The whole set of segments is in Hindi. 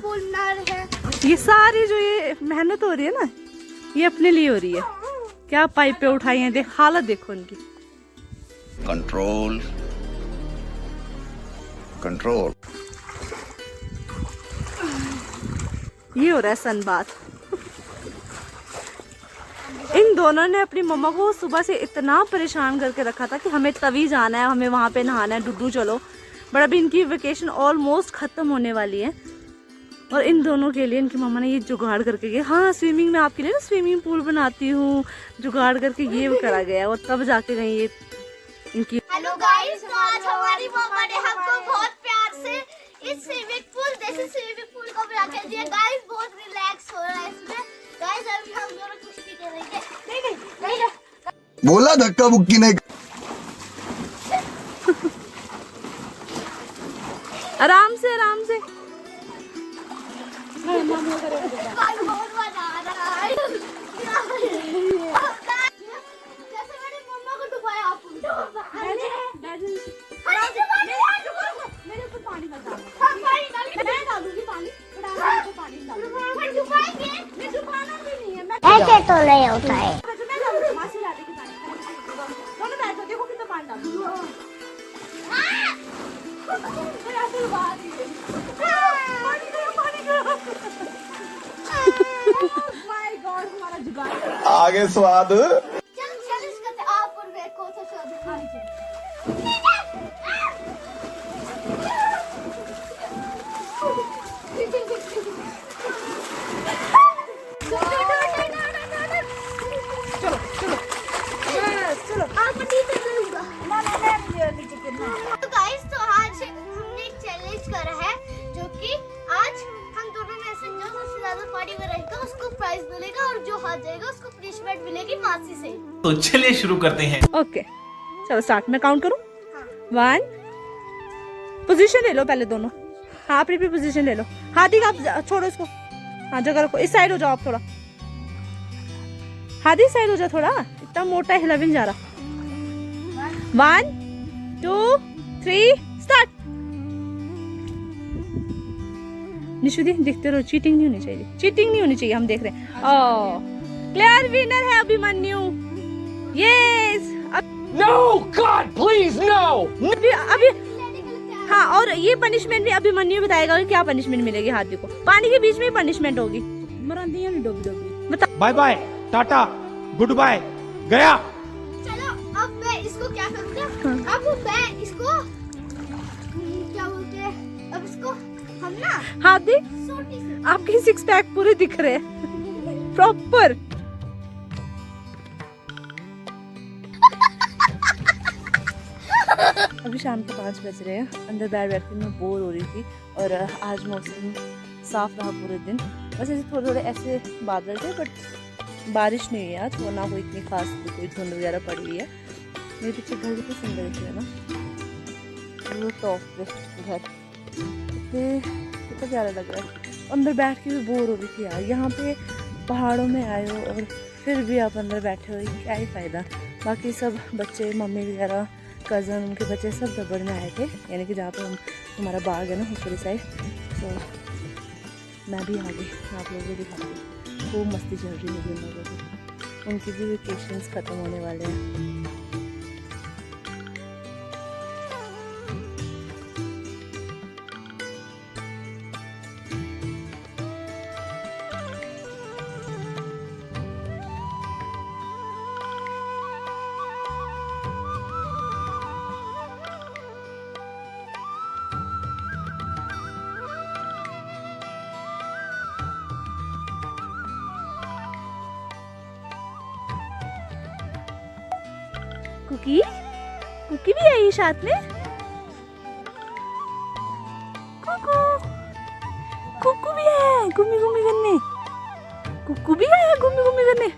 पूल है। ये सारी जो ये मेहनत हो रही है ना, ये अपने लिए हो रही है। क्या पाइपें उठाई हैं, देख हालत देखो इनकी। Control control. ये हो रहा है सनबाथ। इन दोनों ने अपनी मम्मा को सुबह से इतना परेशान करके रखा था कि हमें तभी जाना है, हमें वहाँ पे नहाना है, डुडू चलो। बट अभी इनकी वेकेशन ऑलमोस्ट ख़त्म होने वाली है और इन दोनों के लिए इनकी मम्मा ने ये जुगाड़ करके गया। हाँ, स्विमिंग में आपके लिए ना स्विमिंग पूल बनाती हूँ, जुगाड़ करके ये करा गया और तब जाके गई ये इनकी। हेलो गाइस, तो आज हमारी मम्मा ने हमको बहुत प्यार से इस स्विमिंग पूल जैसे स्विमिंग पूल को बना के दिया। गाइस बहुत रिलैक्स हो रहा है इसमें। गाइस अभी हम दोनों कुश्ती करेंगे। नहीं बोला धक्का मुक्की नहीं। आराम से आराम से। बहुत मजा आ रहा है। जैसे मैंने मम्मा को डुबाया आपको मेरे ऊपर पानी मत डालो। हाँ, पानी डाल के मैं डालूंगी पानी। पानी डालूंगी। मैं डुबाएंगे। मैं डुबाना भी नहीं है। मैं ऐसे तो नहीं होता है। मैं डालूंगी, मासी डाल देगी पानी। दोनों बैठो, देखो कितना पानी डालूंगी। आगे स्वाद। आप और मैं कौन सा स्वाद खाने चाहिए? तो गाइस, तो आज हमने एक चैलेंज करा है जो कि आज हम दोनों में से जो सबसे ज्यादा पानी में रहेगा उसको प्राइज मिलेगा और जो हार जाएगा उसको पनिशमेंट मिलेगी मासी से। तो चलिए शुरू करते हैं। ओके चलो स्टार्ट। मैं काउंट करूँ? 1। पोजीशन ले लो पहले दोनों। हाँ, अपनी पोजीशन ले लो। हाथी का आप छोड़ो इसको। हाँ, जगह रखो। इस साइड हो जाओ आप थोड़ा। हाथी साइड हो जाओ थोड़ा, इतना मोटा हिला भी नहीं जा रहा। 1 2 3 स्टार्ट। निशुदी दिखते रहो, चीटिंग नहीं होनी चाहिए। चीटिंग नहीं होनी चाहिए, हम देख रहे हैं। ओह, क्लियर विनर है Abhimanyu. Yes. No, God, please, no! अभी हाँ, और ये पनिशमेंट भी अभिमन्यु बताएगा कि क्या पनिशमेंट मिलेगी हाथी को। पानी के बीच में पनिशमेंट होगी। मरांदी या नहीं डोबी डोबी बता। Bye bye, tata, goodbye, गया। चलो अब मैं इसको क्या करते हैं? अब मैं इसको क्या बोलते हैं? अब इसको हम ना हाथी छोटी सी आपके 6 पैक पूरे दिख रहे हैं प्रॉपर। अभी शाम के 5 बज रहे हैं। अंदर बैठ बैठ के मैं बोर हो रही थी और आज मौसम साफ रहा पूरे दिन। बस ऐसे थोड़े थोड़े ऐसे बादल थे बट बारिश नहीं हुई आज, वरना कोई इतनी खास कोई धुंध वगैरह पड़ी हुई है। मेरे पीछे घर कितने सुंदर दिख रहे हैं ना, वो टॉप पे घर कितना प्यारा लग रहा है। अंदर बैठ के भी बोर हो रही थी यार। यहाँ पे पहाड़ों में आए हो और फिर भी आप अंदर बैठे हो, क्या ही फ़ायदा। बाकी सब बच्चे, मम्मी वगैरह, कज़न, उनके बच्चे सब दबड़ में आए थे, यानी कि जहाँ पे हमारा बाग है ना उस वाली साइड। तो मैं भी आ गई, आप लोगों को दिखा दूँ। खूब मस्ती चल रही है उन लोगों की। उनकी भी वेकेशंस ख़त्म होने वाले हैं। कुकी कुकी भी आई साथ में। कुकू कुकू भी है घूमी घूमी करने। कुकू भी आया घूमी घूमी करने।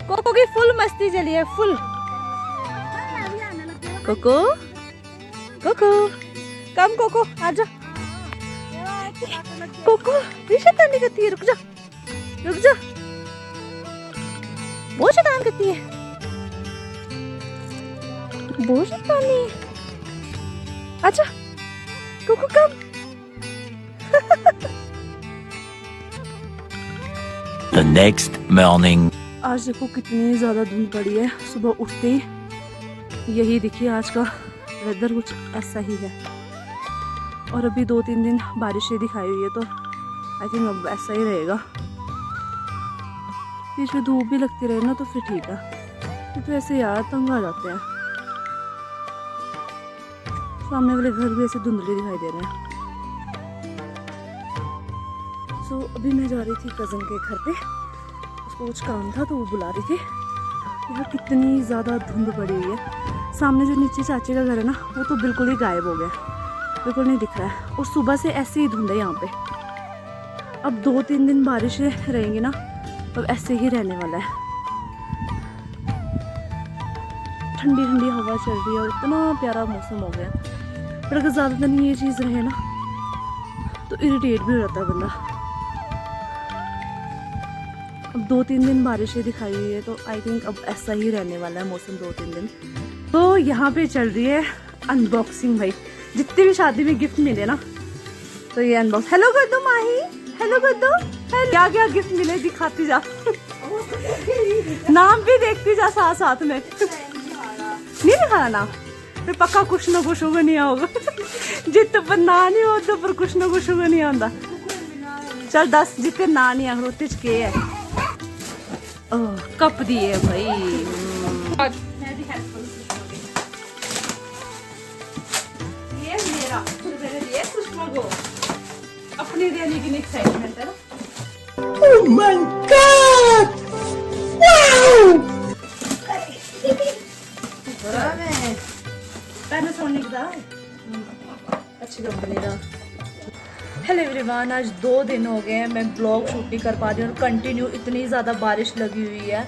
कोको की फुल मस्ती चली है, फुल। कोको कोको कम, कोको आजा। कोको ये शैतानी करती है, रुक जा रुक जा, बहुत शैतान करती है, बहुत शैतानी। अच्छा Coco come The next morning. आज देखो कितनी ज़्यादा धुंध पड़ी है, सुबह उठते ही यही दिखी। आज का वेदर कुछ ऐसा ही है और अभी 2-3 दिन बारिशें दिखाई हुई है, तो आई थिंक अब ऐसा ही रहेगा। बीच में धूप भी लगती रहे ना तो फिर ठीक है, तो ऐसे यार तंग आ जाते हैं। सामने वाले घर भी ऐसे धुंधले दिखाई दे रहे हैं। सो अभी मैं जा रही थी कज़न के घर पे, उसको कुछ काम था तो वो बुला रही थी। यार कितनी ज़्यादा धुंध पड़ी हुई है। सामने जो नीचे चाचे का घर है ना, वो तो बिल्कुल ही गायब हो गया, बिल्कुल नहीं दिख रहा है। और सुबह से ऐसे ही धुंध है यहाँ पे। अब 2-3 दिन बारिशें रहेंगी ना, अब ऐसे ही रहने वाला है। ठंडी ठंडी हवा चल रही है और इतना प्यारा मौसम हो गया। पर अगर ज़्यादा दिन ये चीज़ रहे ना तो इरिटेट भी हो जाता है बंदा। अब 2-3 दिन बारिशें दिखाई हुई है, तो आई थिंक अब ऐसा ही रहने वाला है मौसम 2-3 दिन। तो यहाँ पे चल रही है अनबॉक्सिंग भाई। जितने भी शादी में गिफ्ट मिले ना, तो ये अनबॉक्स। हेलो कर दो माही, हेलो कर दो। क्या क्या गिफ्ट मिले दिखाती जा, नाम भी देखती जा साथ साथ में। नहीं दिखाना नाम, फिर पक्का कुछ ना कुछ होगा, नहीं होगा। जितने पर ना नहीं हो तो पर कुछ ना कुछ होगा नहीं आता। चल 10 जितने ना नहीं आखिर उतने के है। कप दिए भाई। ये मेरा, मैंने दिए सुषमा को, अपने देने की एक्साइटमेंट है ना। Oh my God! Wow! Panasonic का अच्छी कंपनी का। हेलो एवरीवन, आज 2 दिन हो गए हैं मैं ब्लॉग शूट नहीं कर पा रही हूँ और कंटिन्यू इतनी ज़्यादा बारिश लगी हुई है।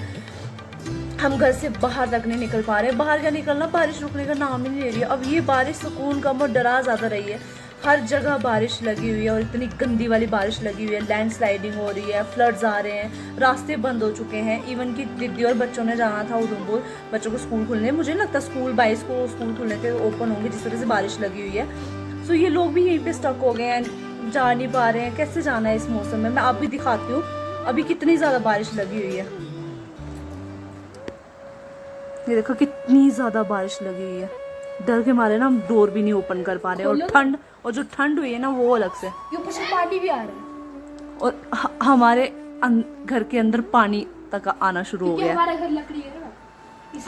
हम घर से बाहर तक नहीं निकल पा रहे। बाहर क्या निकलना, बारिश रुकने का नाम ही नहीं ले रही है। अब ये बारिश सुकून कम और डरा ज़्यादा रही है। हर जगह बारिश लगी हुई है और इतनी गंदी वाली बारिश लगी हुई है। लैंडस्लाइडिंग हो रही है, फ्लड्स आ रहे हैं, रास्ते बंद हो चुके हैं। इवन कि दीदी और बच्चों ने जाना था उधमपुर, बच्चों को स्कूल खुलने, मुझे नहीं लगता स्कूल 22 को स्कूल खुलने के ओपन होंगे, जिस वजह से बारिश लगी हुई है। सो ये लोग भी यहीं पे स्टक हो गए हैं, जा नहीं पा रहे हैं। कैसे जाना है इस मौसम में? मैं आप भी दिखाती हूँ अभी कितनी ज़्यादा बारिश लगी हुई है। ये देखो कितनी ज़्यादा बारिश लगी हुई है। डर के मारे ना हम डोर भी नहीं ओपन कर पा रहे। और जो ठंड हुई है ना वो अलग से, पानी भी आ रहा है और हमारे घर के अंदर पानी तक आना शुरू हो गया। हमारा घर लकड़ी है ना,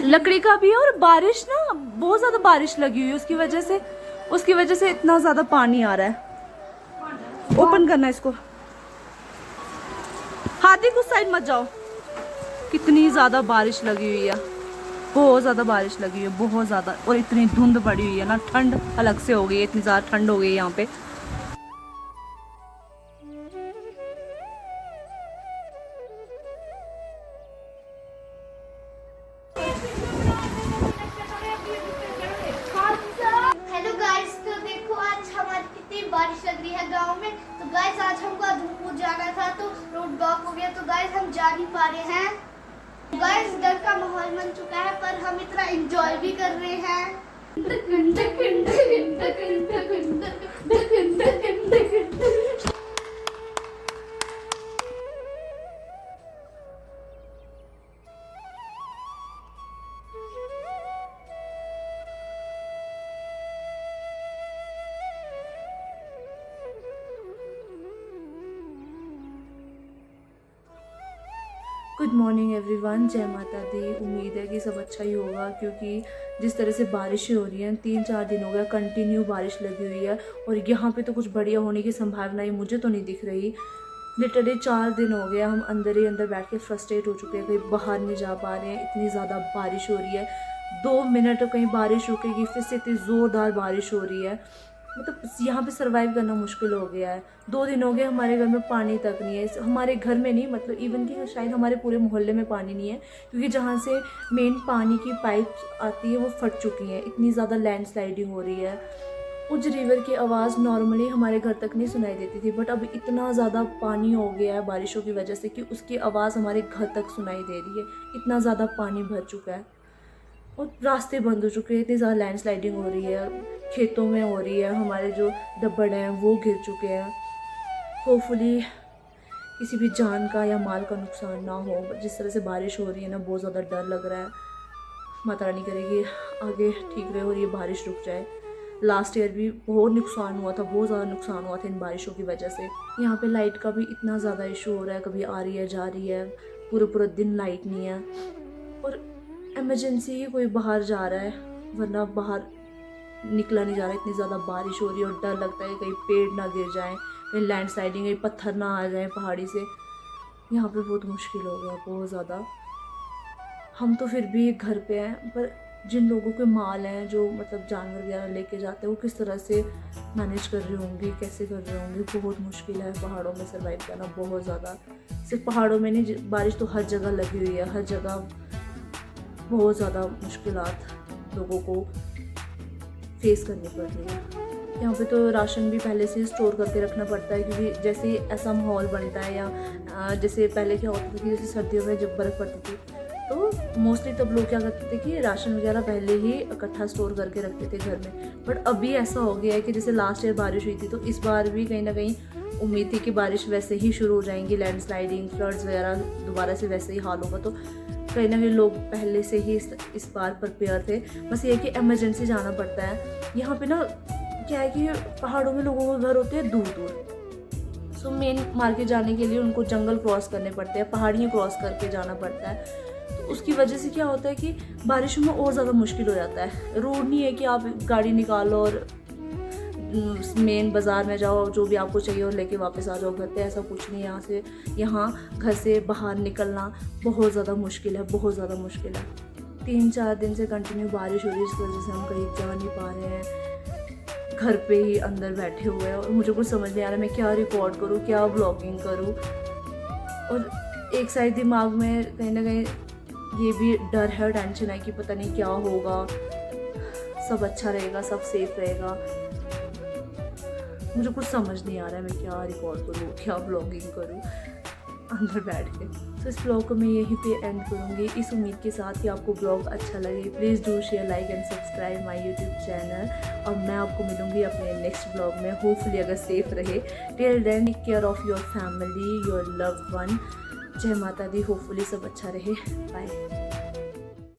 लकड़ी का भी है। और बारिश ना बहुत ज्यादा बारिश लगी हुई है, उसकी वजह से इतना ज्यादा पानी आ रहा है। ओपन करना इसको, हाथी कुछ साइड मत जाओ। कितनी ज्यादा बारिश लगी हुई है, बहुत ज़्यादा बारिश लगी है, बहुत ज़्यादा। और इतनी धुंध पड़ी हुई है ना, ठंड अलग से हो गई है, इतनी ज़्यादा ठंड हो गई है यहाँ पे। हेलो गाइस, तो देखो आज हमारी कितनी बारिश लग रही है गांव में। तो गाइस आज हमको उधमपुर जाना था, तो रोड ब्लॉक हो गया, तो गाइस हम जा नहीं पा रहे हैं। गाइस डर का माहौल बन चुका है, पर हम इतना एंजॉय भी कर रहे हैं। गुड मॉर्निंग एवरीवन, जय माता दी। उम्मीद है कि सब अच्छा ही होगा, क्योंकि जिस तरह से बारिशें हो रही हैं, 3-4 दिन हो गया कंटिन्यू बारिश लगी हुई है। और यहाँ पे तो कुछ बढ़िया होने की संभावना ही मुझे तो नहीं दिख रही। लिटरली 4 दिन हो गया हम अंदर ही अंदर बैठ के फ्रस्ट्रेट हो चुके हैं, कहीं बाहर नहीं जा पा रहे हैं। इतनी ज़्यादा बारिश हो रही है, 2 मिनट कहीं बारिश रुकेगी फिर से इतनी ज़ोरदार बारिश हो रही है। मतलब यहाँ पे सरवाइव करना मुश्किल हो गया है। 2 दिन हो गए हमारे घर में पानी तक नहीं है। हमारे घर में नहीं, मतलब इवन कि शायद हमारे पूरे मोहल्ले में पानी नहीं है, क्योंकि जहाँ से मेन पानी की पाइप आती है वो फट चुकी हैं। इतनी ज़्यादा लैंडस्लाइडिंग हो रही है। उस रिवर की आवाज़ नॉर्मली हमारे घर तक नहीं सुनाई देती थी, बट अब इतना ज़्यादा पानी हो गया है बारिशों की वजह से कि उसकी आवाज़ हमारे घर तक सुनाई दे रही है। इतना ज़्यादा पानी भर चुका है और रास्ते बंद हो चुके हैं। इतनी ज़्यादा लैंडस्लाइडिंग हो रही है, खेतों में हो रही है, हमारे जो दब्बड़ हैं वो गिर चुके हैं। होपफुली किसी भी जान का या माल का नुकसान ना हो। जिस तरह से बारिश हो रही है ना, बहुत ज़्यादा डर लग रहा है। माता रानी करेगी आगे ठीक रहे और ये बारिश रुक जाए। लास्ट ईयर भी बहुत नुकसान हुआ था, बहुत ज़्यादा नुकसान हुआ था इन बारिशों की वजह से। यहाँ पे लाइट का भी इतना ज़्यादा इशू हो रहा है, कभी आ रही है जा रही है, पूरे पूरे दिन लाइट नहीं है। और इमरजेंसी कोई बाहर जा रहा है, वरना बाहर निकला नहीं जा रहा, इतनी ज़्यादा बारिश हो रही है और डर लगता है कहीं पेड़ ना गिर जाएं, कहीं लैंडस्लाइडिंग, कहीं पत्थर ना आ जाए पहाड़ी से। यहाँ पे बहुत मुश्किल हो गया, बहुत ज़्यादा। हम तो फिर भी घर पे हैं, पर जिन लोगों के माल हैं, जो मतलब जानवर वगैरह लेके जाते हैं, वो किस तरह से मैनेज कर रहे होंगे, कैसे कर रहे होंगे। बहुत मुश्किल है पहाड़ों में सर्वाइव करना, बहुत ज़्यादा। सिर्फ पहाड़ों में नहीं, बारिश तो हर जगह लगी हुई है, हर जगह बहुत ज़्यादा मुश्किलात लोगों को फेस करनी पड़ रही है। यहाँ पे तो राशन भी पहले से स्टोर करके रखना पड़ता है, क्योंकि जैसे ऐसा माहौल बनता है, या जैसे पहले क्या होता था कि जैसे सर्दियों में जब बर्फ़ पड़ती थी, तो मोस्टली तब लोग क्या करते थे कि राशन वगैरह पहले ही इकट्ठा स्टोर करके रखते थे घर में। बट अभी ऐसा हो गया है कि जैसे लास्ट ईयर बारिश हुई थी, तो इस बार भी कहीं ना कहीं उम्मीद थी कि बारिश वैसे ही शुरू हो जाएंगी, लैंडस्लाइडिंग, फ्लड्स वगैरह दोबारा से वैसे ही हाल होगा। तो कहीं ना कहीं लोग पहले से ही इस बार प्रिपेयर थे। बस ये कि इमरजेंसी जाना पड़ता है। यहाँ पे ना क्या है कि पहाड़ों में लोगों के घर होते हैं दूर दूर, सो मेन मार्केट जाने के लिए उनको जंगल क्रॉस करने पड़ते हैं, पहाड़ियाँ क्रॉस करके जाना पड़ता है। तो उसकी वजह से क्या होता है कि बारिशों में और ज़्यादा मुश्किल हो जाता है। रोड नहीं है कि आप गाड़ी निकालो और मेन बाज़ार में जाओ, जो भी आपको चाहिए और लेके वापस आ जाओ घर पे, ऐसा कुछ नहीं है। यहाँ घर से बाहर निकलना बहुत ज़्यादा मुश्किल है, बहुत ज़्यादा मुश्किल है। 3-4 दिन से कंटिन्यू बारिश हो रही है, जिस वजह से हम कहीं जा नहीं पा रहे हैं, घर पे ही अंदर बैठे हुए हैं। और मुझे कुछ समझ नहीं आ रहा मैं क्या रिकॉर्ड करूँ, क्या व्लॉगिंग करूँ। और एक साइड दिमाग में कहीं ना कहीं ये भी डर है, टेंशन है कि पता नहीं क्या होगा, सब अच्छा रहेगा, सब सेफ रहेगा। मुझे कुछ समझ नहीं आ रहा है मैं क्या रिकॉर्ड करूँ, क्या ब्लॉगिंग करूँ अंदर बैठ के। तो इस ब्लॉग को मैं यहीं पे एंड करूँगी, इस उम्मीद के साथ कि आपको ब्लॉग अच्छा लगे। Please do share, like and subscribe my YouTube channel. और मैं आपको मिलूँगी अपने नेक्स्ट ब्लॉग में, होपफुली अगर सेफ रहे। Till then take care of your family, your loved one. जय माता दी, होपफुली सब अच्छा रहे। बाय।